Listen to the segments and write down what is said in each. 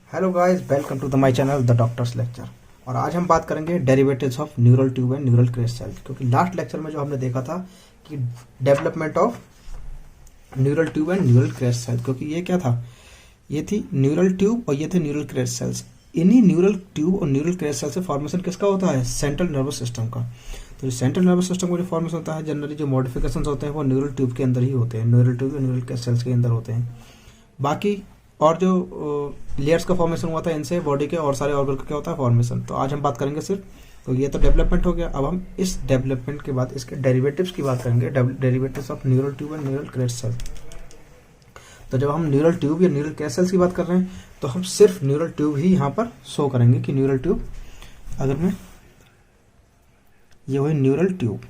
Hello guys, welcome to the my channel the doctor's lecture. और आज हम बात करेंगे derivatives of neural tube and neural crest cells. क्योंकि लास्ट लेक्चर में जो हमने देखा था कि development of neural tube and neural crest cells, क्योंकि ये क्या था, ये थी न्यूरल ट्यूब और ये थे न्यूरल क्रेस्ट सेल्स। इन्हीं न्यूरल ट्यूब और न्यूरल क्रेस्ट सेल से फॉर्मेशन किसका होता है? सेंट्रल नर्वस सिस्टम का। तो जो सेंट्रल नर्वस सिस्टम का जो फॉर्मेशन होता है, जनरली जो मॉडिफिकेशन होते हैं वो न्यूरल ट्यूब के अंदर ही होते हैं, न्यूरल ट्यूब और न्यूरल क्रेस्ट सेल्स के अंदर होते हैं। बाकी और जो लेयर्स का फॉर्मेशन हुआ था इनसे बॉडी के और सारे ऑर्गन का क्या होता है फॉर्मेशन। तो आज हम बात करेंगे सिर्फ, तो ये तो डेवलपमेंट हो गया। अब हम इस डेवलपमेंट के बाद इसके डेरिवेटिव्स की बात करेंगे, derivatives of neural tube and neural crest cell. तो जब हम न्यूरल ट्यूब या न्यूरल क्रेस्ट सेल्स की बात कर रहे हैं तो हम सिर्फ न्यूरल ट्यूब ही यहाँ पर शो करेंगे कि न्यूरल ट्यूब, अगर मैं ये हुई न्यूरल ट्यूब,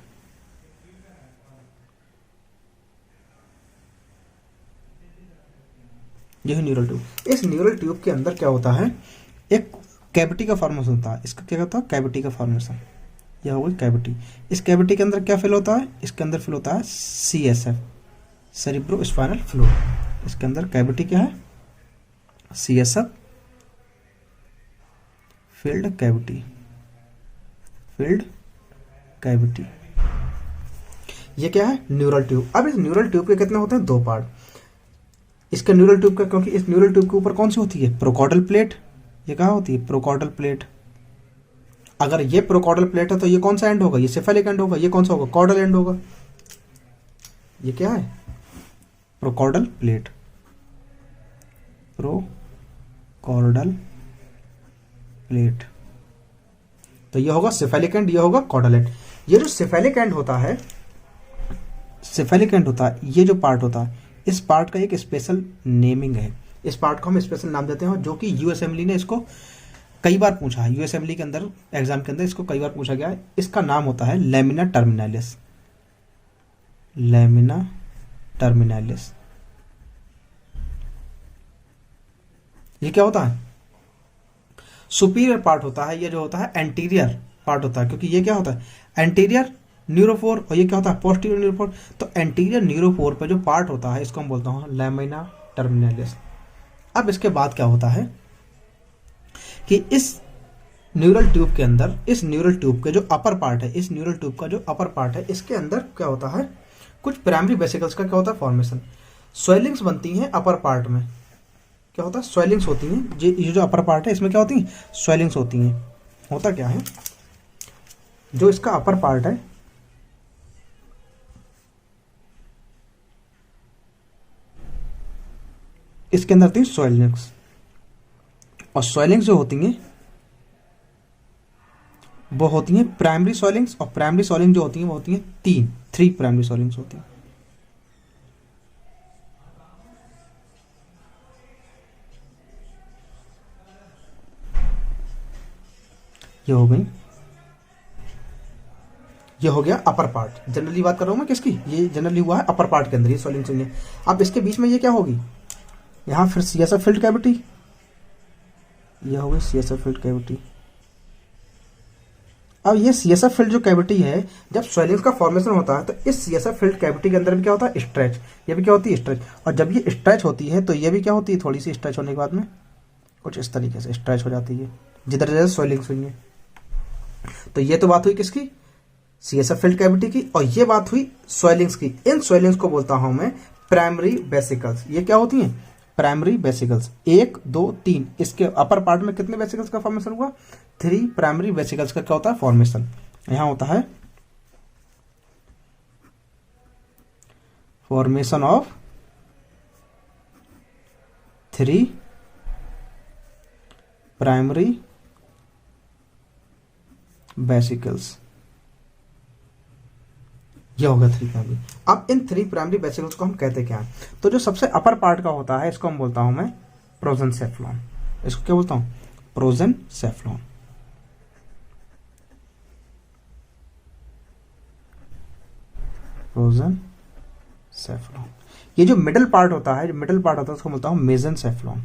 यह है न्यूरल ट्यूब। इस न्यूरल ट्यूब के अंदर क्या होता है, एक कैविटी का फॉर्मेशन होता है। इसका क्या होता है? कैविटी का फॉर्मेशन। यह हो गई कैविटी। इस कैविटी के अंदर क्या फिल होता है? इसके अंदर फिल होता है CSF, सेरिब्रो स्पाइनल फ्लूइड। इसके अंदर कैविटी क्या है? CSF filled cavity, filled cavity. ये क्या है? Neural tube. अब इस न्यूरल ट्यूब के कितने होते हैं? दो पार्ट। इसका न्यूरल ट्यूब का, क्योंकि इस न्यूरल ट्यूब के ऊपर कौन सी होती है? प्रोकॉर्डल प्लेट। ये कहाँ होती है? प्रोकॉर्डल प्लेट। अगर ये प्रोकॉर्डल प्लेट है तो ये कौन सा एंड होगा? ये सेफेलिक एंड होगा। ये कौन सा होगा? कॉर्डल एंड होगा। ये क्या है? प्रोकॉर्डल प्लेट, प्रोकॉर्डल प्लेट। तो ये होगा सेफेलिक एंड, ये होगा कॉर्डल एंड। ये जो सेफेलिक एंड होता है, सेफेलिक एंड होता है, ये जो पार्ट होता है, इस पार्ट का एक स्पेशल नेमिंग है। इस पार्ट को हम स्पेशल नाम देते हैं, जो कि यूएस असेंबली ने इसको कई बार पूछा है। यूएस असेंबली के अंदर, एग्जाम के अंदर इसको कई बार पूछा गया है। इसका नाम होता है लैमिना टर्मिनालिस। Lamina terminalis. ये क्या होता है? सुपीरियर पार्ट होता है। ये जो होता है एंटीरियर पार्ट होता है, क्योंकि ये क्या होता है? एंटीरियर न्यूरोफोर। और ये क्या होता है? पोस्टीरियर न्यूरोफोर। तो एंटीरियर न्यूरोफोर पे जो पार्ट होता है इसको हम बोलता हूँ लैमिना टर्मिनालिस। अब इसके बाद क्या होता है कि इस न्यूरल ट्यूब के अंदर, इस न्यूरल ट्यूब के जो अपर पार्ट है, इस न्यूरल ट्यूब का जो अपर पार्ट है, इसके अंदर क्या होता है? कुछ प्राइमरी वेसिकल्स का क्या होता है फॉर्मेशन। स्वेलिंग्स बनती हैं अपर पार्ट में। क्या होता है? स्वेलिंग्स होती हैं। ये जो अपर पार्ट है इसमें क्या होती हैं? स्वेलिंग्स होती हैं। होता क्या है, जो इसका अपर पार्ट है, इसके अंदर थी स्वेलिंग्स। और स्वेलिंग्स जो होती हैं वो होती हैं प्राइमरी स्वेलिंग्स। और प्राइमरी स्वेलिंग जो होती हैं वो होती हैं थ्री प्राइमरी स्वेलिंग्स होती हैं। ये हो गई, ये हो गया अपर पार्ट। जनरली बात कर रहा हूं मैं किसकी? ये जनरली हुआ है अपर पार्ट के अंदर, ये स्वेलिंग्स हुई है। अब इसके बीच में ये क्या होगी? यहां फिर CSF फिल्ड कैविटी। यह हो गई CSF फिल्ड कैविटी। अब ये CSF फिल्ड जो कैविटी है, जब स्वेलिंग्स का फॉर्मेशन होता है तो इस CSF फिल्ड कैविटी के अंदर भी क्या होता है? स्ट्रेच। ये भी क्या होती है? स्ट्रेच। और जब ये स्ट्रेच होती है तो ये भी क्या होती है? थोड़ी सी स्ट्रेच होने के बाद में कुछ इस तरीके से स्ट्रेच हो जाती है, जिधर जिधर स्वेलिंग्स हुई है। तो ये तो बात हुई किसकी? CSF फिल्ड कैविटी की। और ये बात हुई स्वेलिंग्स की। इन स्वेलिंग्स को बोलता हूं मैं प्राइमरी वेसिकल्स। ये क्या होती हैं? Primary vesicles. 1 2 3। इसके अपर पार्ट में कितने वेसिकल्स का फॉर्मेशन हुआ? 3 प्राइमरी वेसिकल्स का क्या होता है? फॉर्मेशन। यहां होता है फॉर्मेशन ऑफ 3 प्राइमरी वेसिकल्स। ये होगा 3 प्राइमरी। अब इन 3 प्राइमरी वेसिकल्स को हम कहते क्या हैं? तो जो सबसे अपर पार्ट का होता है इसको हम बोलता हूं मैं प्रोजेनसेफ्लॉन। इसको क्या बोलता हूं? प्रोजेनसेफ्लॉन। प्रोजेनसेफ्लॉन। ये जो मिडल पार्ट होता है, जो मिडल पार्ट होता है उसको बोलता हूं मेसेनसेफ्लॉन।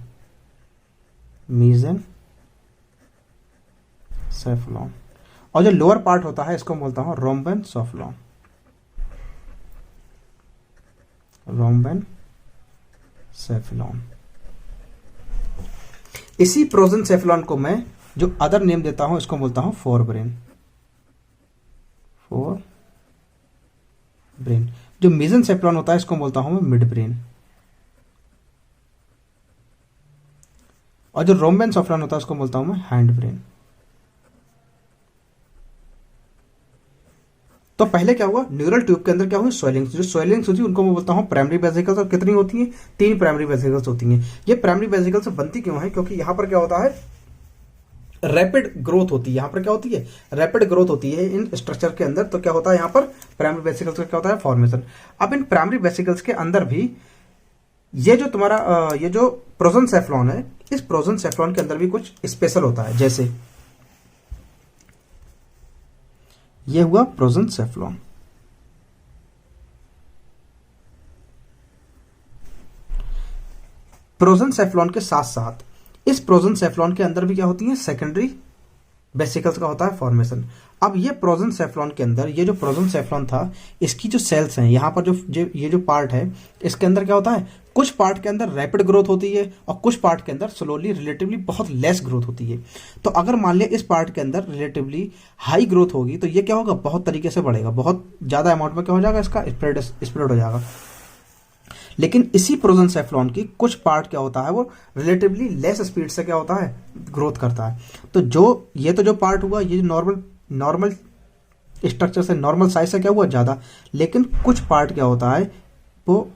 मेसेनसेफ्लॉन। और जो लोअर पार्ट होता है इसको बोलता हूं रोम्बेनसेफ्लॉन। रोम्बेनसेफ्लॉन। इसी प्रोजेनसेफ्लॉन को मैं जो अदर नेम देता हूं इसको बोलता हूं फोर ब्रेन। जो मेसेनसेफ्लॉन होता है इसको बोलता हूं मैं मिड ब्रेन। और जो रोम्बेनसेफ्लॉन होता है उसको बोलता हूं मैं हैंड ब्रेन। तो पहले क्या हुआ, न्यूरल ट्यूब के अंदर क्या हुई, स्वेलिंग्स। जो स्वेलिंग्स होती है उनको मैं बोलता हूं प्राइमरी वेसिकल्स। और कितनी होती हैं, 3 प्राइमरी वेसिकल्स होती हैं। ये प्राइमरी वेसिकल्स बनती क्यों है, क्योंकि यहां पर क्या होता है, रैपिड ग्रोथ होती है। यहां पर क्या होती है, रैपिड ग्रोथ होती है इन स्ट्रक्चर के अंदर। तो क्या होता है, यहां पर प्राइमरी वेसिकल्स का क्या होता है, फॉर्मेशन। अब इन प्राइमरी वेसिकल्स के अंदर भी ये जो तुम्हारा ये जो प्रोजेनसेफ्लॉन है, इस प्रोजेनसेफ्लॉन के अंदर भी कुछ स्पेशल होता है। जैसे ये हुआ प्रोजेनसेफ्लॉन। प्रोजेनसेफ्लॉन के साथ साथ इस प्रोजेनसेफ्लॉन के अंदर भी क्या होती है, सेकेंडरी वेसिकल्स का होता है फॉर्मेशन। अब ये प्रोजेनसेफ्लॉन के अंदर, ये जो प्रोजेनसेफ्लॉन था, इसकी जो सेल्स हैं यहां पर ये जो पार्ट है, इसके अंदर क्या होता है, कुछ पार्ट के अंदर रैपिड ग्रोथ होती है और कुछ पार्ट के अंदर स्लोली, रिलेटिवली बहुत लेस ग्रोथ होती है। तो अगर मान लिया इस पार्ट के अंदर रिलेटिवली हाई ग्रोथ होगी तो ये क्या होगा, बहुत तरीके से बढ़ेगा, बहुत ज्यादा अमाउंट में क्या हो जाएगा, इसका स्प्रेड हो जाएगा। लेकिन इसी प्रोजेनसेफ्लॉन की कुछ पार्ट क्या होता है, वो रिलेटिवली लेस स्पीड से क्या होता है, ग्रोथ करता है। तो जो पार्ट हुआ, ये नॉर्मल स्ट्रक्चर से, नॉर्मल साइज से क्या हुआ, ज्यादा। लेकिन कुछ पार्ट क्या होता है, वो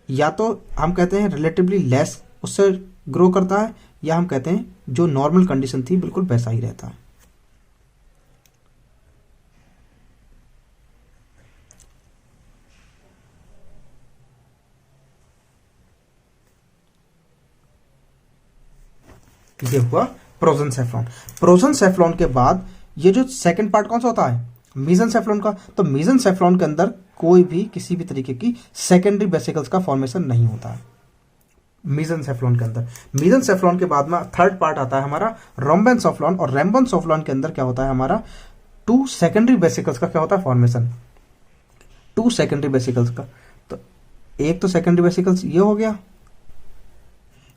या तो हम कहते हैं रिलेटिवली लेस उससे ग्रो करता है, या हम कहते हैं जो नॉर्मल कंडीशन थी बिल्कुल वैसा ही रहता है। ये हुआ प्रोजेनसेफ्लॉन। प्रोजेनसेफ्लॉन के बाद ये जो सेकंड पार्ट कौन सा होता है, मेसेनसेफ्लॉन का। तो मेसेनसेफ्लॉन के अंदर कोई भी किसी भी तरीके की सेकेंडरी वेसिकल्स का फॉर्मेशन नहीं होता है मेसेनसेफ्लॉन के अंदर। मेसेनसेफ्लॉन के बाद में थर्ड पार्ट आता है हमारा रोम्बेनसेफ्लॉन। और रोम्बेनसेफ्लॉन के अंदर क्या होता है हमारा, 2 सेकेंडरी वेसिकल्स का क्या होता है, फॉर्मेशन। 2 सेकेंडरी वेसिकल्स का। तो एक तो सेकेंडरी वेसिकल्स ये हो गया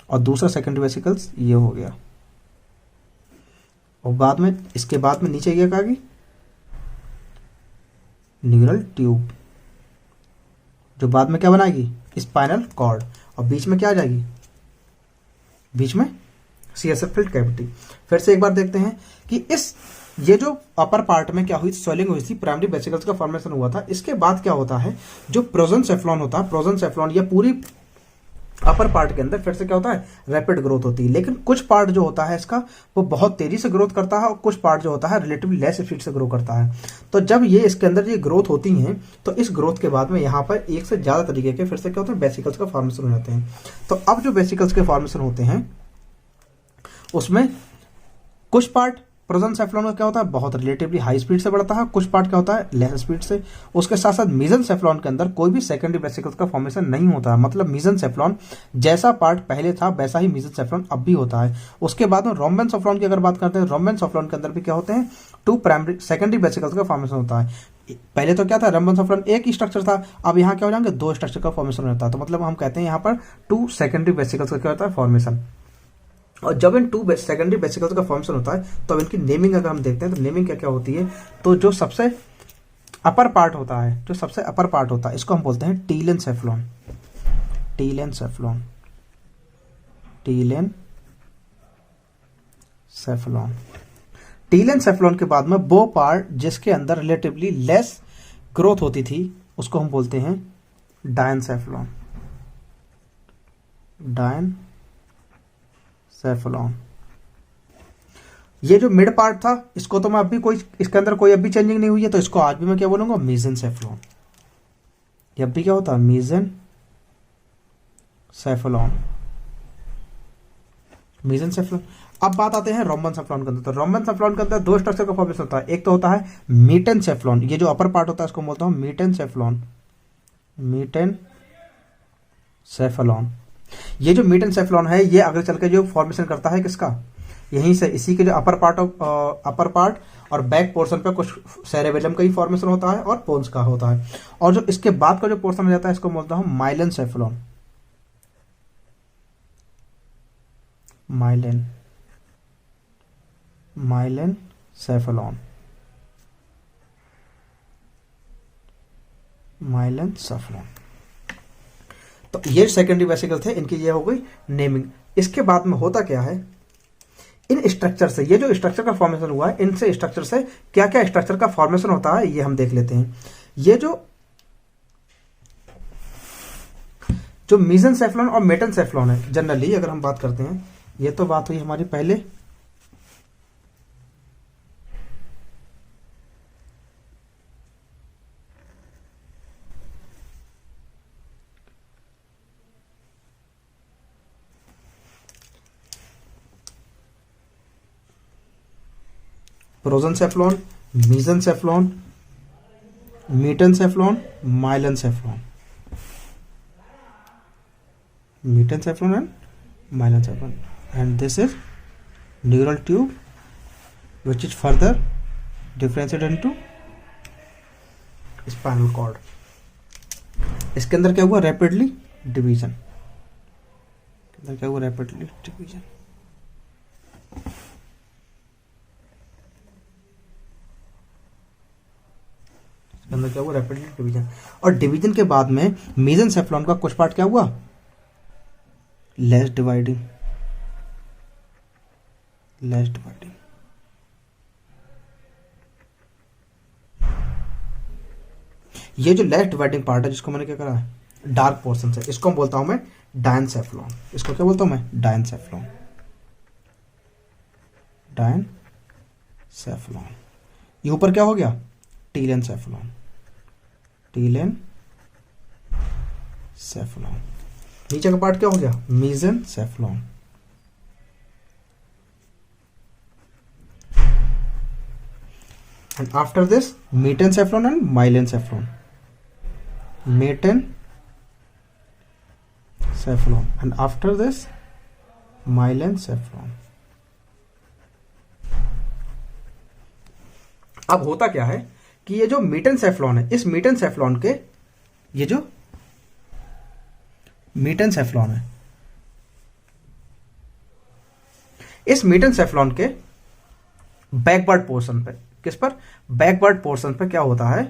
और दूसरा सेकेंडरी वेसिकल्स ये हो गया। और बाद में, इसके बाद में नीचे ये कहा, न्यूरल ट्यूब, जो बाद में क्या बनाएगी, स्पाइनल कॉर्ड। और बीच में क्या आ जाएगी, बीच में सीएसएफ फिल्ड कैविटी। फिर से एक बार देखते हैं कि ये जो अपर पार्ट में क्या हुई, स्वेलिंग हुई थी, प्राइमरी वेसिकल्स का फॉर्मेशन हुआ था। इसके बाद क्या होता है, जो प्रोजेनसेफ्लॉन होता है, प्रोजेनसेफ्लॉन ये पूरी अपर पार्ट के अंदर फिर से क्या होता है, रैपिड ग्रोथ होती है। लेकिन कुछ पार्ट जो होता है इसका, वो बहुत तेजी से ग्रोथ करता है और कुछ पार्ट जो होता है रिलेटिवली लेस स्पीड से ग्रो करता है। तो जब ये इसके अंदर ये ग्रोथ होती हैं, तो इस ग्रोथ के बाद में यहाँ पर एक से ज्यादा तरीके के फिर से क्या होते हैं, वेसिकल्स का फॉर्मेशन हो जाते हैं। तो अब जो वेसिकल्स के फॉर्मेशन होते हैं उसमें कुछ पार्ट प्रोजेनसेफ्लॉन का क्या होता है, बहुत रिलेटिवली हाई स्पीड से बढ़ता है, कुछ पार्ट क्या होता है, लेस स्पीड से। उसके साथ साथ मेसेनसेफ्लॉन के अंदर कोई भी सेकेंडरी वेसिकल्स का फॉर्मेशन नहीं होता है। मतलब मेसेनसेफ्लॉन जैसा पार्ट पहले था वैसा ही मेसेनसेफ्लॉन अब भी होता है। उसके बाद में रोम्बेनसेफ्लॉन की अगर बात करते हैं, रोम्बेनसेफ्लॉन के अंदर भी क्या होते हैं, 2 प्राइमरी सेकेंडरी वेसिकल्स का फॉर्मेशन होता है। पहले तो क्या था, रोम्बेनसेफ्लॉन एक ही स्ट्रक्चर था, अब यहाँ क्या हो जाएंगे, 2 स्ट्रक्चर का फॉर्मेशन होता है। तो मतलब हम कहते हैं यहाँ पर 2 सेकेंडरी वेसिकल्स का क्या होता है, फॉर्मेशन। और जब इन 2 सेकेंडरी वेसिकल्स का फॉर्मेशन होता है, तो अब इनकी नेमिंग अगर हम देखते हैं तो नेमिंग क्या क्या होती है, तो जो सबसे अपर पार्ट होता है, जो सबसे अपर पार्ट होता है, इसको हम बोलते हैं टीलेनसेफ्लॉन। टीलेनसेफ्लॉन, टीलेनसेफ्लॉन। टीलेनसेफ्लॉन के बाद में वो पार्ट जिसके अंदर रिलेटिवली लेस ग्रोथ होती थी, उसको हम बोलते हैं डायनसेफ्लॉन। डायनसेफ्लॉन। ये जो मिड पार्ट था, इसको तो मैं अभी इसके अंदर कोई अभी चेंजिंग नहीं हुई है, तो इसको आज भी मैं क्या बोलूंगा, मेसेनसेफ्लॉन। ये अभी क्या होता है, मेसेनसेफ्लॉन। मेसेनसेफ्लॉन। अब बात आते हैं रोम्बेनसेफ्लॉन के अंदर। तो रोम्बेनसेफ्लॉन के अंदर 2 स्ट्रक्चर का फॉर्मेशन होता है। एक तो होता है मेटेनसेफ्लॉन, ये जो अपर पार्ट होता है इसको बोलता हूं मेटेनसेफ्लॉन। मेटेनसेफ्लॉन। ये जो मेटेनसेफ्लॉन है, ये आगे चल के जो फॉर्मेशन करता है किसका, यहीं से, इसी के जो अपर पार्ट और बैक पोर्शन पे कुछ सेरेबेलम का ही फॉर्मेशन होता है और पोन्स का होता है। और जो इसके बाद का जो पोर्शन हो जाता है, इसको बोलता हूं myelencephalon. Myelin, myelencephalon, myelencephalon. तो ये सेकेंडरी वेसिकल थे, इनकी ये हो गई नेमिंग। इसके बाद में होता क्या है, इन स्ट्रक्चर से, ये जो स्ट्रक्चर का फॉर्मेशन हुआ है, इनसे स्ट्रक्चर से क्या क्या स्ट्रक्चर का फॉर्मेशन होता है ये हम देख लेते हैं। ये जो मीसेनसेफलॉन और मेटेनसेफलॉन है, जनरली अगर हम बात करते हैं, ये तो बात हुई हमारी पहले प्रोजेनसेफलॉन, मीसेनसेफलॉन, मेटेनसेफलॉन, माइलेनसेफलॉन, metencephalon and myelencephalon, and this is neural tube which is further differentiated into spinal cord. इसके अंदर क्या हुआ, रैपिडली डिवीजन, अंदर क्या हुआ, रैपिडली डिवीजन। अंदर क्या हुआ, रैपिडली डिवीजन। और डिवीजन के बाद में मेसेनसेफलॉन का कुछ पार्ट क्या हुआ, लेस डिवाइडिंग, लेस डिवाइडिंग। ये जो लेस डिवाइडिंग पार्ट है, जिसको मैंने क्या करा है, डार्क पोर्शन से, इसको बोलता हूं मैं डायनसेफलॉन। इसको क्या बोलता हूं मैं, डायनसेफलॉन, डायनसेफलॉन। ये ऊपर क्या हो गया, टीलेनसेफलॉन, टीलेनसेफलॉन। नीचे का पार्ट क्या हो गया, mesencephalon. And after this metencephalon and myelencephalon, metencephalon and after this myelencephalon. अब होता क्या है कि ये जो मेटेनसेफलॉन है, इस मेटेनसेफलॉन के, ये जो मेटेनसेफलॉन है, इस मेटेनसेफलॉन के बैकवर्ड पोर्शन पे, किस पर, बैकवर्ड पोर्शन पे क्या होता है,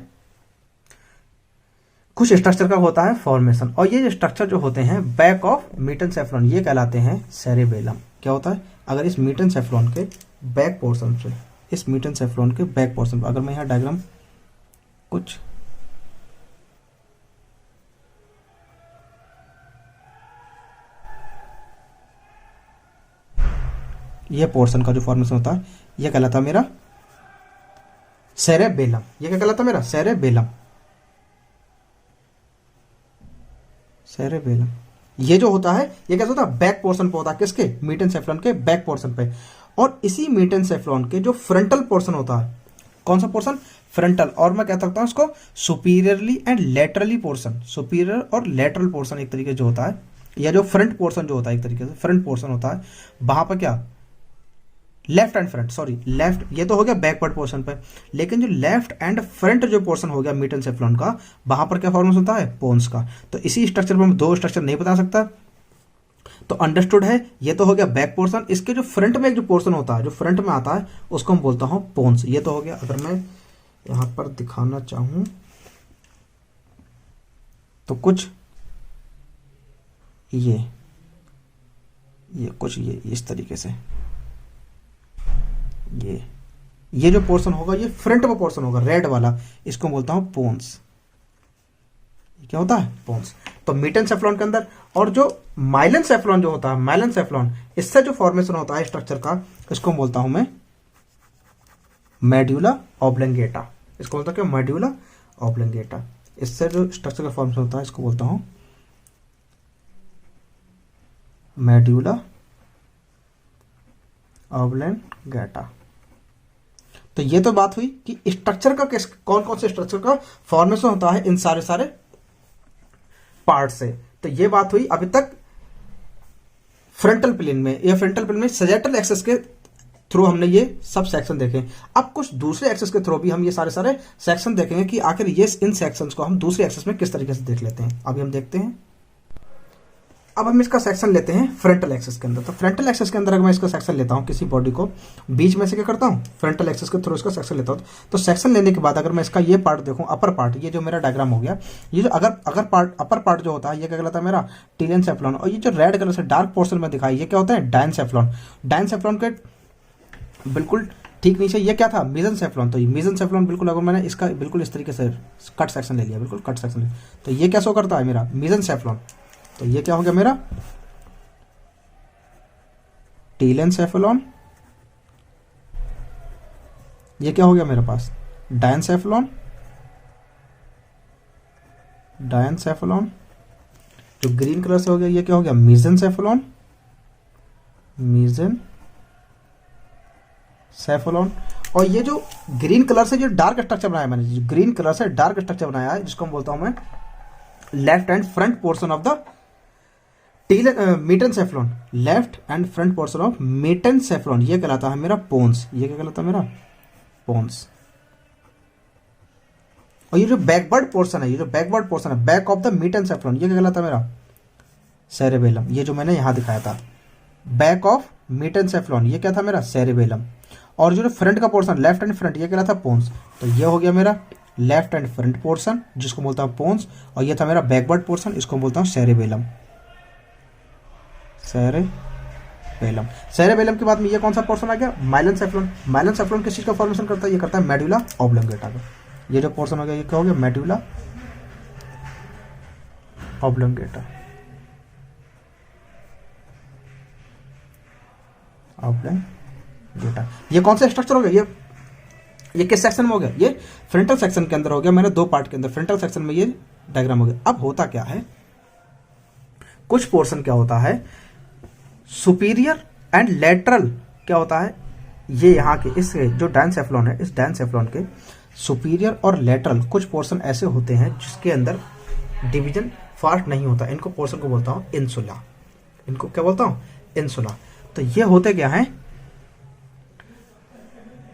कुछ स्ट्रक्चर का होता है फॉर्मेशन। और ये स्ट्रक्चर जो होते हैं बैक ऑफ मेटेनसेफलॉन, ये कहलाते हैं सेरेबेलम। क्या होता है, अगर इस मेटेनसेफलॉन के बैक पोर्शन से, इस मेटेनसेफलॉन के बैक पोर्शन पर, अगर मैं यहां डायग्राम कुछ ये पोर्शन का जो फॉर्मेशन होता है, ये कहलाता है मेरा सेरेबेलम। ये क्या कहलाता है मेरा, सेरेबेलम, सेरेबेलम। ये जो होता है, ये कैसा होता है, बैक पोर्शन पे होता है, किसके, मेटेनसेफलॉन के बैक पोर्शन पे। और इसी मेटेनसेफलॉन के जो फ्रंटल पोर्शन होता है, कौन सा पोर्शन, फ्रंटल, और मैं कह सकता हूं उसको superiorly and laterally portion, superior और लेटरल पोर्शन एक तरीके जो होता है, या जो फ्रंट पोर्शन जो होता है, एक तरीके से फ्रंट पोर्शन होता है, वहां पर क्या, left and front, sorry left, ये तो हो गया बैकवर्ड पोर्शन पे, लेकिन जो लेफ्ट एंड फ्रंट जो पोर्शन हो गया मेटेनसेफलॉन का, वहां पर क्या फॉर्मेशन होता है, पोन्स का। तो इसी स्ट्रक्चर पर मैं दो स्ट्रक्चर नहीं बता सकता, तो अंडरस्टूड है। ये तो हो गया बैक पोर्शन, इसके जो फ्रंट में एक जो पोर्शन होता है, जो फ्रंट में आता है, उसको हम बोलता हूं पोन्स। ये तो हो गया। अगर मैं यहां पर दिखाना चाहूं तो कुछ ये कुछ ये इस तरीके से, ये जो पोर्शन होगा, ये फ्रंट में पोर्शन होगा, रेड वाला, इसको बोलता हूं पोन्स। क्या होता है, पोन्स। तो मेटेनसेफलॉन के अंदर, और जो माइलेनसेफलॉन जो होता है, माइलेनसेफलॉन, इससे जो फॉर्मेशन होता है स्ट्रक्चर का, इसको बोलता हूं मैं मेड्यूला ऑब्लंगेटा। इसको बोलता क्या, मेड्यूला ऑब्लंगेटा। इससे जो स्ट्रक्चर का फॉर्मेशन होता है, इसको बोलता हूं मेड्यूला ऑब्लंगेटा। तो ये तो बात हुई कि स्ट्रक्चर का किस, कौन कौन से स्ट्रक्चर का फॉर्मेशन होता है इन सारे सारे पार्ट से। तो ये बात हुई अभी तक फ्रंटल प्लेन में, या फ्रंटल प्लेन में सजेटल एक्सेस के थ्रू हमने ये सब सेक्शन देखे। अब कुछ दूसरे एक्सेस के थ्रू भी हम ये सारे सारे सेक्शन देखेंगे कि आखिर ये इन सेक्शंस को हम दूसरे एक्सेस में किस तरीके से देख लेते हैं। अभी हम देखते हैं। अब हम इसका सेक्शन लेते हैं फ्रंटल एक्सिस के अंदर। तो फ्रंटल एक्सिस के अंदर अगर मैं इसका सेक्शन लेता हूँ किसी बॉडी को, बीच में से क्या करता हूँ, फ्रंटल एक्सिस के थ्रू इसका सेक्शन लेता हूँ। तो सेक्शन लेने के बाद अगर मैं इसका ये पार्ट देखूँ, अपर पार्ट, ये जो मेरा डायग्राम हो गया, ये जो अगर पार्ट, अपर पार्ट जो होता है ये क्या कहलाता है मेरा, टीलेनसेफ्लॉन। और ये जो रेड कलर से डार्क पोर्शन में दिखाई, ये क्या होता है, डायनसेफ्लॉन। डायनसेफ्लॉन के बिल्कुल ठीक नीचे ये क्या था, मेसेनसेफ्लॉन। तो ये मेसेनसेफ्लॉन बिल्कुल, अगर मैंने इसका बिल्कुल इस तरीके से कट सेक्शन ले लिया, बिल्कुल कट सेक्शन ले, तो ये क्या शो करता है मेरा, मेसेनसेफ्लॉन। तो ये क्या हो गया मेरा, टीलेनसेफ्लॉन। ये क्या हो गया मेरे पास, डायनसेफ्लॉन। डायनसेफ्लॉन जो ग्रीन कलर से हो गया, ये क्या हो गया, मेसेनसेफ्लॉन। मेसेनसेफ्लॉन। और ये जो ग्रीन कलर से जो डार्क स्ट्रक्चर बनाया मैंने, जो ग्रीन कलर से डार्क स्ट्रक्चर बनाया है, जिसको हम बोलता हूं मैं left and front portion of the metencephalon. Left and front portion of metencephalon, ये कहलाता है मेरा पोन्स। ये क्या कहलाता है मेरा, पोन्स। और ये जो बैकवर्ड पोर्शन है, ये जो बैकवर्ड पोर्शन है, बैक ऑफ द मेटेनसेफ्लॉन, ये क्या कहलाता है मेरा, सेरेबेलम। ये जो मैंने यहां दिखाया था, बैक ऑफ मेटेनसेफ्लॉन, ये क्या था मेरा, सेरेबेलम। और जो फ्रंट का पोर्शन, लेफ्ट एंड फ्रंट, ये क्या था, पोन्स। तो ये हो गया मेरा लेफ्ट एंड फ्रंट पोर्शन, जिसको बोलता हूं पोन्स। और ये था मेरा बैकवर्ड पोर्शन, इसको बोलता हूं सेरेबेलम। सेरेबेलम। सेरेबेलम के बाद में ये कौन सा पोर्शन आ गया, माइलेनसेफ्लॉन। माइलेनसेफ्लॉन किस चीज का फॉर्मेशन करता है, ये करता है मेडुला ऑब्लोंगेटा का। ये जो पोर्शन हो गया, ये क्या हो गया, मेडुला ऑब्लोंगेटा। ऑब्लोंगेटा ये कौन सा स्ट्रक्चर हो गया, ये किस सेक्शन में हो गया, ये फ्रंटल सेक्शन के अंदर हो गया। मैंने दो पार्ट के अंदर फ्रंटल सेक्शन में ये डायग्राम हो गया। अब होता क्या है, कुछ पोर्शन क्या होता है, सुपीरियर एंड लेटरल क्या होता है, ये यहाँ के इस जो डायनसेफ्लॉन है, इस डायनसेफ्लॉन के सुपीरियर और लेटरल कुछ पोर्शन ऐसे होते हैं जिसके अंदर डिवीजन फास्ट नहीं होता। इनको पोर्शन को बोलता हूँ इंसुला। इनको क्या बोलता हूँ, इंसुला। तो ये होते क्या है,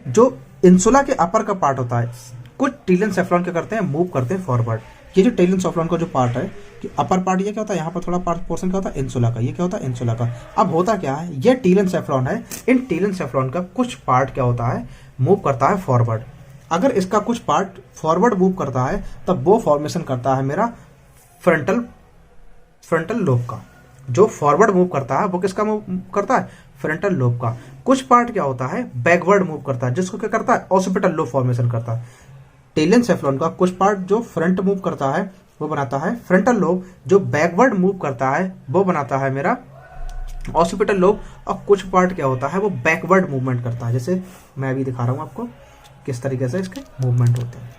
जो इंसुला के अपर का पार्ट होता है, कुछ टीलेनसेफ्लॉन क्या करते हैं, मूव करते हैं फॉरवर्ड। ये जो टीलेनसेफ्लॉन का जो पार्ट है कि अपर पार्ट, ये क्या होता है, यहाँ पर थोड़ा पार्ट पोर्शन क्या होता है, इंसुला का। ये क्या होता है, इंसुला का। अब होता क्या है, ये टीलेनसेफ्लॉन है, इन टीलेनसेफ्लॉन का कुछ पार्ट क्या होता है, मूव करता है फॉरवर्ड। अगर इसका कुछ पार्ट फॉरवर्ड मूव करता है, तब वो फॉर्मेशन करता है मेरा फ्रंटल लोब का। जो फॉरवर्ड मूव करता है वो किसका मूव करता है, फ्रंटल लोब का। कुछ पार्ट क्या होता है, बैकवर्ड मूव करता है, जिसको क्या करता है, ऑसिपिटल लोब फॉर्मेशन करता है। टेलेनसेफ्लॉन का कुछ पार्ट जो फ्रंट मूव करता है वो बनाता है फ्रंटल लोब, जो बैकवर्ड मूव करता है वो बनाता है मेरा ऑसिपिटल लोब। और कुछ पार्ट क्या होता है, वो बैकवर्ड मूवमेंट करता है। जैसे मैं अभी दिखा रहा हूं आपको किस तरीके से इसके मूवमेंट होते हैं।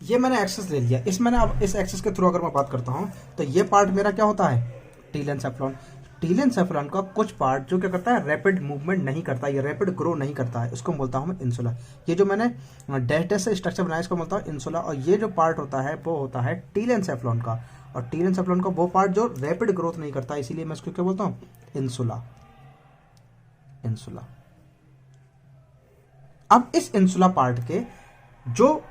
ये मैंने एक्सेस ले लिया, इस मैंने अब इस एक्सेस के थ्रू अगर मैं बात करता हूं, तो ये पार्ट मेरा क्या होता है, टीलेनसेफ्लॉन। टीलेनसेफ्लॉन का कुछ पार्ट जो क्या करता है, रैपिड मूवमेंट नहीं करता, ये रैपिड ग्रो नहीं करता है, इसको बोलता हूं मैं इंसुला। ये जो मैंने डैश डैश से स्ट्रक्चर बनाया, इसको बोलता हूं इंसुला। और ये जो पार्ट होता है वो होता है टीलेनसेफ्लॉन का। और टीलेनसेफ्लॉन का वो पार्ट जो रैपिड ग्रोथ नहीं करता, इसीलिए मैं इसको क्या बोलता हूं, इंसुला। इंसुला। अब इस इंसुला पार्ट के जो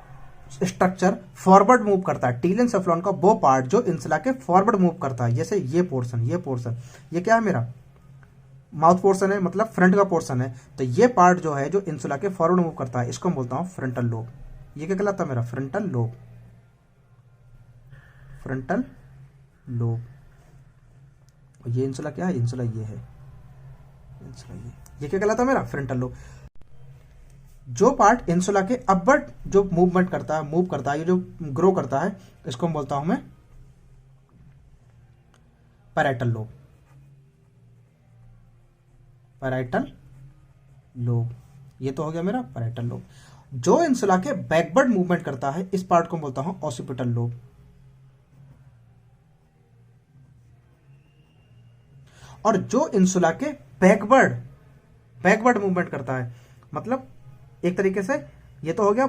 स्ट्रक्चर फॉरवर्ड मूव करता है, टीलेनसेफ्लॉन का वो पार्ट जो इंसुला के फॉरवर्ड मूव करता है, जैसे ये पोर्शन, ये क्या है मेरा, माउथ पोर्शन है, मतलब फ्रंट का पोर्शन है। तो ये पार्ट जो है जो इंसुला के फॉरवर्ड मूव करता है, इसको मैं बोलता हूं फ्रंटल लोब। ये क्या कहलाता है मेरा, फ्रंटल लोब। Frontal lobe. और ये इंसुला क्या है, इंसुला ये है, इंसुला ये क्या कहलाता है मेरा, फ्रंटल लोब। जो पार्ट इंसुला के अपवर्ड जो मूवमेंट करता है, मूव करता है, ये जो ग्रो करता है, इसको मैं बोलता हूं मैं पैराइटल लोब। पैराइटल लोब, ये तो हो गया मेरा पैराइटल लोब। जो इंसुला के बैकवर्ड मूवमेंट करता है, इस पार्ट को बोलता हूं ऑसिपिटल लोब। और जो इंसुला के बैकवर्ड मूवमेंट करता है, मतलब एक तरीके से ये तो हो गया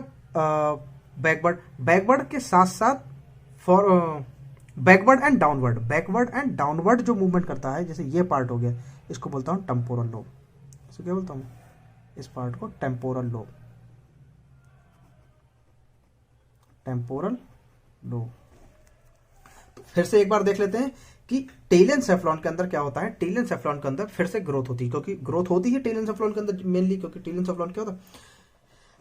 बैकवर्ड के साथ साथ फॉर बैकवर्ड एंड डाउनवर्ड जो मूवमेंट करता है, जैसे ये पार्ट हो गया, इसको बोलता हूं टेम्पोरल लोब। इसको क्या बोलता हूं, इस पार्ट को टेम्पोरल लोब। Temporal lobe. तो फिर से एक बार देख लेते हैं कि टेल एनसेफेलॉन के अंदर क्या होता है। टेल एनसेफेलॉन के अंदर फिर से ग्रोथ होती है, क्योंकि ग्रोथ होती है टेल एनसेफेलॉन के अंदर मेनली, क्योंकि टेल एनसेफेलॉन क्या होता है,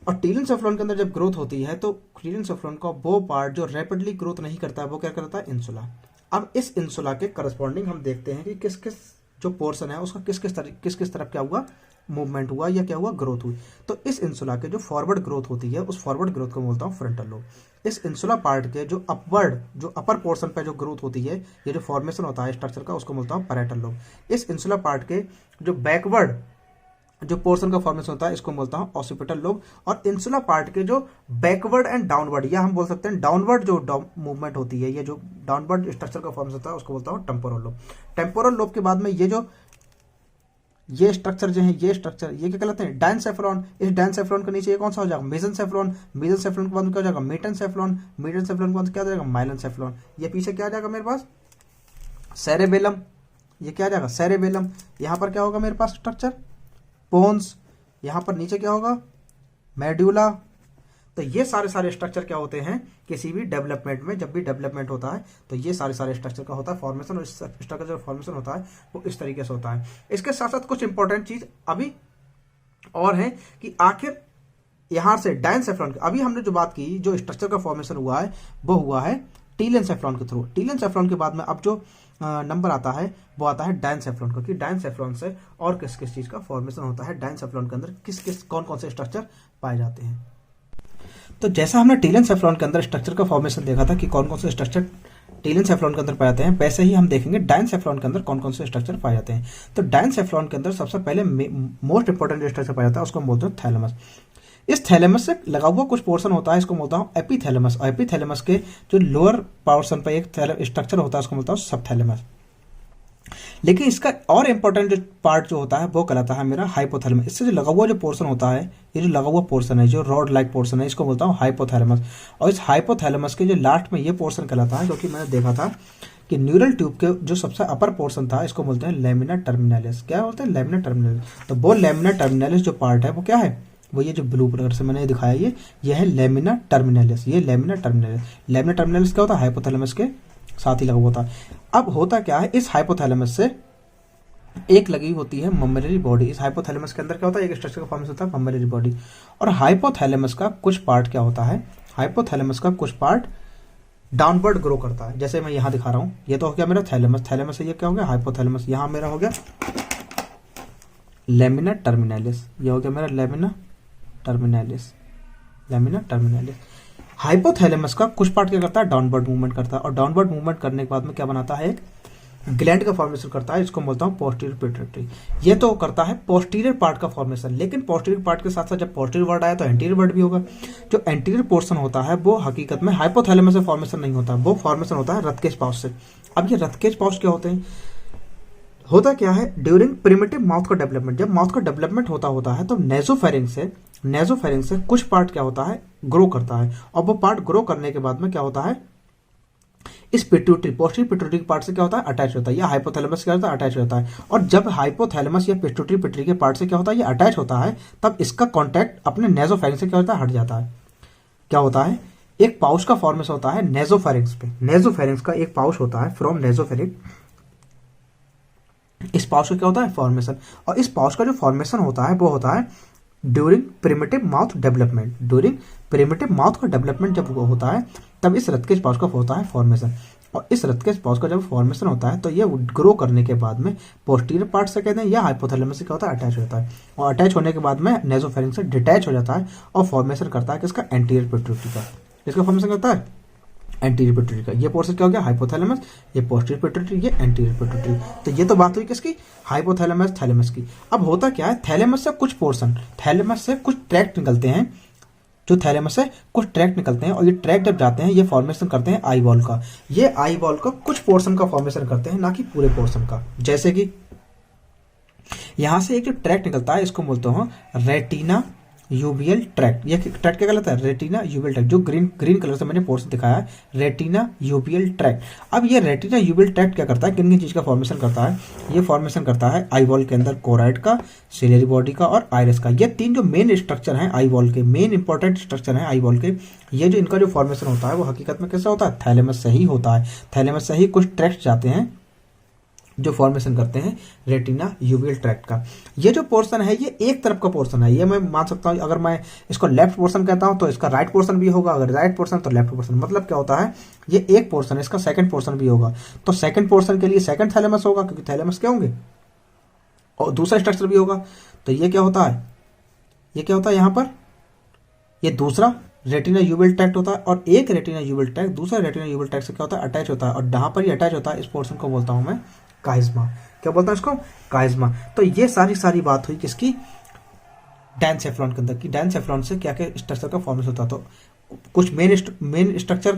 और टेल एनसेफेलॉन के अंदर जब ग्रोथ होती है तो टेल एनसेफेलॉन का वो पार्ट जो रैपिडली ग्रोथ नहीं करता है वो क्या करता है, इंसुला। अब इस इंसुला के करस्पॉन्डिंग हम देखते हैं कि किस किस जो पोर्शन है उसका किस किस तरफ क्या हुआ, मूवमेंट हुआ या क्या हुआ, ग्रोथ हुई। तो इस इंसुला के जो फॉरवर्ड ग्रोथ होती है उस फॉरवर्ड ग्रोथ को बोलता हूँ फ्रंटल लोब। इस इंसुला पार्ट के जो अपवर्ड जो अपर पोर्शन पे जो ग्रोथ होती है, ये जो फॉर्मेशन होता है स्ट्रक्चर का, उसको बोलता हूँ पैराइटल लोब। इस इंसुला पार्ट के जो बैकवर्ड जो पोर्शन का फॉर्मेशन होता है इसको बोलता हूँ ऑसिपिटल लोब। और इंसुला पार्ट के जो बैकवर्ड एंड डाउनवर्ड, या हम बोल सकते हैं डाउनवर्ड जो मूवमेंट होती है, ये जो डाउनवर्ड स्ट्रक्चर का फॉर्मेशन होता है उसको बोलता हूँ टेम्पोरल लोब। टेम्पोरल लोब के बाद में ये स्ट्रक्चर जो है, ये स्ट्रक्चर ये क्या कहलाते हैं, डायनसेफेलॉन। इस डायनसेफेलॉन के नीचे ये कौन सा हो जाएगा, मेसेनसेफेलॉन। मेसेनसेफेलॉन के बाद क्या हो जाएगा, मेटेनसेफेलॉन। मेटेनसेफेलॉन के बाद क्या हो जाएगा, माइलनसेफेलॉन। ये पीछे क्या आ जाएगा मेरे पास, सेरेबेलम। ये क्या आ जाएगा, सेरेबेलम। यहाँ पर क्या होगा मेरे पास स्ट्रक्चर, पोन्स। यहाँ पर नीचे क्या होगा, मेड्यूला। तो ये सारे स्ट्रक्चर क्या होते हैं किसी भी डेवलपमेंट में, जब भी डेवलपमेंट होता है तो ये सारे स्ट्रक्चर का होता है फॉर्मेशन। और इस स्ट्रक्चर जो फॉर्मेशन होता है वो इस तरीके से होता है। इसके साथ साथ कुछ इंपॉर्टेंट चीज अभी और है कि आखिर यहां से डायनसेफेलॉन, अभी हमने जो बात की, जो स्ट्रक्चर का फॉर्मेशन हुआ है वो हुआ है टेल एनसेफेलॉन के थ्रू। टेल एनसेफेलॉन के बाद में अब जो नंबर आता है वो आता है डायनसेफेलॉन, क्योंकि डायनसेफेलॉन से और किस किस चीज का फॉर्मेशन होता है, डायनसेफेलॉन के अंदर किस किस कौन कौन से स्ट्रक्चर पाए जाते हैं। तो जैसा हमने टेल एनसेफेलॉन के अंदर स्ट्रक्चर का फॉर्मेशन देखा था कि कौन कौन से स्ट्रक्चर टेल एनसेफेलॉन के अंदर पाए जाते हैं, वैसे ही हम देखेंगे डायनसेफेलॉन के अंदर कौन कौन से स्ट्रक्चर पाए जाते हैं। तो डायनसेफेलॉन के अंदर सबसे पहले मोस्ट इंपोर्टेंट जो स्ट्रक्चर पाया जाता है उसको हम बोलते हैं थैलेमस। इस थैलेमस से लगा हुआ कुछ पोर्शन होता है, इसको बोलता हूँ एपीथैलेमस। और एपीथैलेमस के जो लोअर पोर्शन पर एक स्ट्रक्चर होता है उसको बोलता हूँ सबथैलेमस। लेकिन इसका और इंपॉर्टेंट जो पार्ट जो होता है वो कहलाता है मेरा हाइपोथैलेमस। इससे जो लगा हुआ जो पोर्शन होता है, ये जो लगा हुआ पोर्शन है, जो रॉड लाइक पोर्शन है, इसको बोलता हूँ हाइपोथैलेमस। और इस हाइपोथैलेमस के जो लास्ट में ये पोर्शन कहलाता है, क्योंकि मैंने देखा था कि न्यूरल ट्यूब के जो सबसे अपर पोर्शन था इसको बोलते हैं लेमिना टर्मिनालिस। क्या बोलते हैं, लेमिना टर्मिनालिस। तो वो लेमिना टर्मिनालिस जो पार्ट है वो क्या है, वो ये जो ब्लू कलर से मैंने दिखाया ये है लेमिना टर्मिनालिस। ये लेमिना टर्मिनालिस, लेमिना टर्मिनालिस क्या होता है, हाइपोथैलेमस के साथ ही लगा हुआ था। अब होता क्या है, इस हाइपोथैलेमस से एक लगी होती है मम्मेलरी बॉडी। इस हाइपोथैलेमस के अंदर क्या होता है, एक स्ट्रक्चर का फॉर्मेशन होता है मम्मेलरी बॉडी। और हाइपोथैलेमस का कुछ पार्ट क्या होता है, हाइपोथैलेमस का कुछ पार्ट डाउनवर्ड ग्रो करता है। जैसे मैं यहाँ दिखा रहा हूँ, ये तो हो गया मेरा थैलेमस, थैलेमस से ये क्या हो गया, हाइपोथैलेमस। यहाँ मेरा हो गया लेमिना टर्मिनालिस, ये हो गया मेरा lamina terminalis, lamina terminalis. Hypothalamus का कुछ पार्ट क्या करता है, डाउनवर्ड मूवमेंट करता है। और डाउनवर्ड मूवमेंट करने के बाद में क्या बनाता है, एक ग्लैंड का फॉर्मेशन करता है, इसको बोलता हूँ पोस्टीरियर पिट्यूटरी। ये तो करता है पोस्टीरियर पार्ट का फॉर्मेशन। लेकिन पोस्टीरियर पार्ट के साथ साथ जब पोस्टीरियर वर्ड आया तो एंटीरियर वर्ड भी होगा। जो एंटीरियर पोर्शन होता है वो हकीकत में हाइपोथैलेमस से फॉर्मेशन नहीं होता, वो फॉर्मेशन होता है रथकेज पाउच से। अब ये रथकेज पाउच क्या होते हैं, होता क्या है, ड्यूरिंग प्रिमिटिव माउथ का डेवलपमेंट, जब माउथ का डेवलपमेंट होता है तो नेजोफेरिंग से कुछ पार्ट क्या होता है, ग्रो करता है। और वो पार्ट ग्रो करने के बाद में क्या होता है, इस पिट्यूटरी, पोस्टीरियर पिट्यूटरी पार्ट से क्या होता है, अटैच होता है। या हाइपोथैलेमस क्या होता है, अटैच होता है। और जब हाइपोथैलेमस या पिट्यूटरी के पार्ट से क्या होता है, ये अटैच होता है, तब इसका कॉन्टैक्ट अपने नेजोफेरिंग से क्या होता है, हट जाता है। क्या होता है, एक पाउच का फॉर्मेशन होता है नेजोफेरिंग्स पे। नेजोफेरिंग्स का एक पाउच होता है फ्रॉम नेजोफेरिंग। इस पाउच का क्या होता है, फॉर्मेशन। और इस पाउच का जो फॉर्मेशन होता है वो होता है during primitive mouth development. During primitive mouth का डेवलपमेंट जब होता है तब इस रथकेज पाउच का होता है फॉर्मेशन। और इस रथकेज पाउच का जब फॉर्मेशन होता है तो ये ग्रो करने के बाद में पोस्टीरियर पार्ट से कहते हैं या हाइपोथैलेमस से क्या होता है, अटैच होता है। और अटैच होने के बाद में नेजोफेरिंग से डिटैच हो जाता है और फॉर्मेशन करता है किसका, एंटीरियर पिट्यूटरी का। इसका फॉर्मेशन करता है एंटीरियर पिट्यूटरी का। ये पोर्शन क्या हो गया, हाइपोथैलेमस, ये पोस्टीरियर पिट्यूटरी, ये एंटीरियर पिट्यूटरी। तो ये तो बात हुई किसकी, हाइपोथैलेमस थैलेमस की। अब होता क्या है, थैलेमस से कुछ पोर्शन, थैलेमस से कुछ ट्रैक्ट निकलते हैं, जो थैलेमस से कुछ ट्रैक्ट निकलते हैं। और ये ट्रैक्ट जब जाते हैं ये फॉर्मेशन करते हैं आई बॉल का। ये आई बॉल का कुछ पोर्शन का फॉर्मेशन करते हैं, ना कि पूरे पोर्शन का। जैसे कि यहां से एक जो ट्रैक्ट निकलता है इसको बोलते हैं रेटिना यूबियल ट्रैक्ट। ये ट्रैक्ट क्या कहलाता है? Retina uveal tract. जो ग्रीन ग्रीन कलर से मैंने पोर्शन दिखाया है, रेटिना यूबियल ट्रैक्ट। अब ये रेटिना यूबियल ट्रैक्ट क्या करता है, किन किन चीज का फॉर्मेशन करता है? ये फॉर्मेशन करता है आई बॉल के अंदर कोराइड का, सिलियरी बॉडी का और आइरिस का। ये तीन जो मेन स्ट्रक्चर हैं आई बॉल के, मेन इंपॉर्टेंट स्ट्रक्चर हैं आई बॉल के, ये जो इनका जो फॉर्मेशन होता है वो हकीकत में कैसे होता है? थैलेमस से ही होता है। थैलेमस से ही कुछ ट्रैक्ट जाते हैं जो फॉर्मेशन करते हैं रेटिना यूबियल ट्रैक्ट का। ये जो पोर्शन है ये एक तरफ का पोर्शन है, ये मैं मान सकता हूँ। अगर मैं इसको लेफ्ट पोर्शन कहता हूँ तो इसका राइट पोर्शन भी होगा, अगर राइट पोर्शन तो लेफ्ट पोर्शन। मतलब क्या होता है, ये एक पोर्शन है, इसका सेकंड पोर्शन भी होगा। तो सेकंड पोर्शन के लिए सेकंड थैलेमस होगा, क्योंकि थैलेमस क्या होंगे, और दूसरा स्ट्रक्चर भी होगा। तो ये क्या होता है, ये क्या होता है यहाँ पर, ये दूसरा रेटिना यूबियल ट्रैक्ट होता है, और एक रेटिना यूबियल ट्रैक्ट दूसरा रेटिना यूबियल ट्रैक्ट से क्या होता है, अटैच होता है। और जहां पर ये अटैच होता है इस पोर्शन को बोलता हूं मैं काइज्मा। क्या बोलता हूं इसको? काइज्मा। तो ये सारी बात हुई किसकी? डायनसेफ्लॉन के अंदर की डायनसेफ्लॉन से क्या क्या स्ट्रक्चर का फॉर्मेशन होता है। तो कुछ मेन स्ट्रक्चर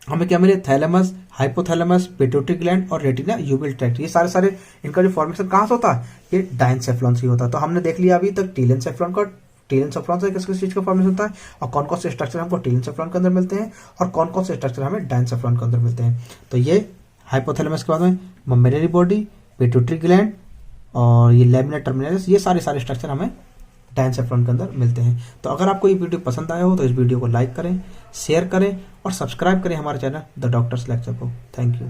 हमें क्या मिले? थैलेमस, हाइपोथैलेमस, पिट्यूटरी ग्लैंड और रेटिना यूबियल ट्रैक्ट। ये सारे इनका जो फॉर्मेशन कहां से होता है? ये डायनसेफ्लॉन से होता है। तो हमने देख लिया अभी तक टीलेंसेफ्लॉन का, टीलेंसेफ्लॉन से किस किस चीज का फॉर्मेशन होता है, और कौन कौन से स्ट्रक्चर हमको टीलेंसेफ्लॉन के अंदर मिलते हैं, और कौन कौन से स्ट्रक्चर हमें डायनसेफ्लॉन के अंदर मिलते हैं। तो ये हाइपोथैलेमस के बाद में ममेलरी बॉडी, पिट्यूटरी ग्लैंड और ये लैमिना टर्मिनलिस, ये सारे स्ट्रक्चर हमें डायनसेफ्लॉन के अंदर मिलते हैं। तो अगर आपको ये वीडियो पसंद आया हो तो इस वीडियो को लाइक करें, शेयर करें और सब्सक्राइब करें हमारे चैनल द डॉक्टर्स लेक्चर को। Thank you.